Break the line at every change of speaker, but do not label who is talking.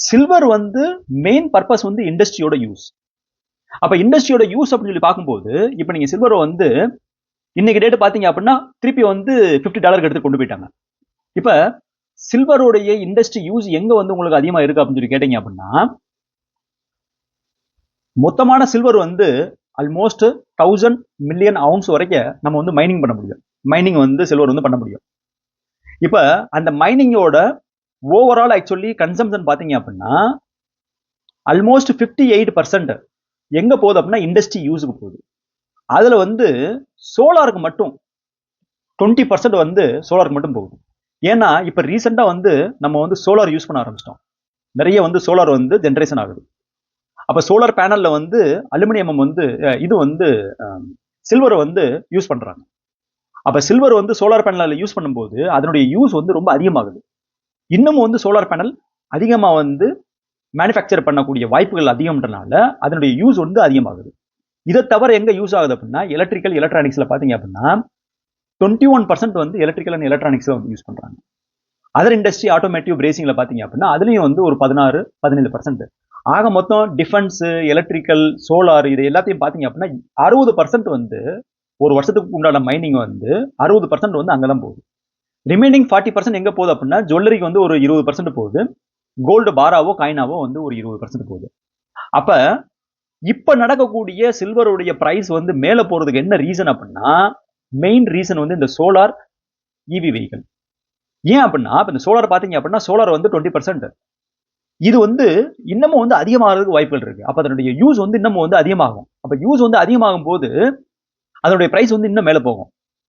Silver வந்து main purpose வந்து இண்டஸ்ட்ரியோட use. அப்ப இண்டஸ்ட்ரியோட யூஸ் அப்படின்னு சொல்லி பார்க்கும்போது இப்ப நீங்க சில்வர் வந்து இன்னைக்கு டேட் பாத்தீங்க அப்படின்னா திருப்பி வந்து $50 எடுத்து கொண்டு போயிட்டாங்க. இப்ப சில்வருடைய இண்டஸ்ட்ரி யூஸ் எங்க வந்து உங்களுக்கு அதிகமா இருக்கு அப்படின்னு சொல்லி கேட்டீங்க அப்படின்னா, மொத்தமான சில்வர் வந்து ஆல்மோஸ்ட் 1000 மில்லியன் அவுன்ஸ் வரைக்கும் நம்ம வந்து மைனிங் பண்ண முடியும். மைனிங் வந்து சில்வர் வந்து பண்ண முடியும். இப்ப அந்த மைனிங்கோட ஓவரால் ஆக்சுவலி கன்சம்ஷன் பாத்தீங்க அப்படின்னா ஆல்மோஸ்ட் 58% எங்க போகுது அப்படின்னா இண்டஸ்ட்ரி யூஸுக்கு போகுது. அதுல வந்து சோலாருக்கு மட்டும் 20% வந்து சோலாருக்கு மட்டும் போகுது. ஏன்னா இப்ப ரீசெண்டா வந்து நம்ம வந்து சோலார் யூஸ் பண்ண ஆரம்பிச்சிட்டோம். நிறைய வந்து சோலார் வந்து ஜென்ரேஷன் ஆகுது. அப்ப சோலார் பேனல்ல வந்து அலுமினியம் வந்து இது வந்து சில்வர் வந்து யூஸ் பண்றாங்க. அப்ப சில்வர் வந்து சோலார் பேனல்ல யூஸ் பண்ணும்போது அதனுடைய யூஸ் வந்து ரொம்ப அதிகமாகுது. இன்னமும் வந்து சோலார் பேனல் அதிகமா வந்து மேனுஃபேக்சர் பண்ணக்கூடிய வாய்ப்புகள் அதிகம்ன்றனால அதனுடைய யூஸ் வந்து அதிகமாகுது. இதை தவிர எங்க யூஸ் ஆகுது அப்படின்னா எலக்ட்ரிக்கல் எலக்ட்ரானிக்ஸ்ல பாத்தீங்க அப்படின்னா 21% வந்து எலக்ட்ரிக்கல் அண்ட் எலக்ட்ரானிக்ஸ்ல வந்து யூஸ் பண்றாங்க. அதர் இண்டஸ்ட்ரி ஆட்டோமேட்டிவ் பிரேசிங்ல பாத்தீங்க அப்படின்னா அதுலயும் வந்து ஒரு 16-17%. ஆக மொத்தம் டிஃபென்ஸ், எலக்ட்ரிக்கல், சோலார் இது எல்லாத்தையும் பாத்தீங்க அப்படின்னா 60% வந்து ஒரு வருஷத்துக்கு உண்டான மைனிங் வந்து 60% வந்து அங்கதான் போகுது. ரிமைனிங் 40% எங்க போகுது அப்படின்னா ஜுவல்லரிக்கு வந்து ஒரு 20% போகுது. கோல்டு பாராவோ காயினாவோ வந்து ஒரு 20% போகுது. அப்ப இப்ப நடக்கக்கூடிய சில்வருடைய பிரைஸ் வந்து மேல போறதுக்கு என்ன ரீசன் அப்படின்னா மெயின் ரீசன் வந்து இந்த சோலார் இவி வெஹிக்கிள். ஏன் அப்படின்னா இந்த சோலார் பாத்தீங்க அப்படின்னா சோலார் வந்து 20%. இது வந்து இன்னமும் வந்து அதிகமாகிறதுக்கு வாய்ப்புகள் இருக்கு. அப்ப அதனுடைய யூஸ் வந்து இன்னமும் வந்து அதிகமாகும். அப்ப யூஸ் வந்து அதிகமாகும் போது அதனுடைய பிரைஸ் வந்து இன்னும் மேல போகும்.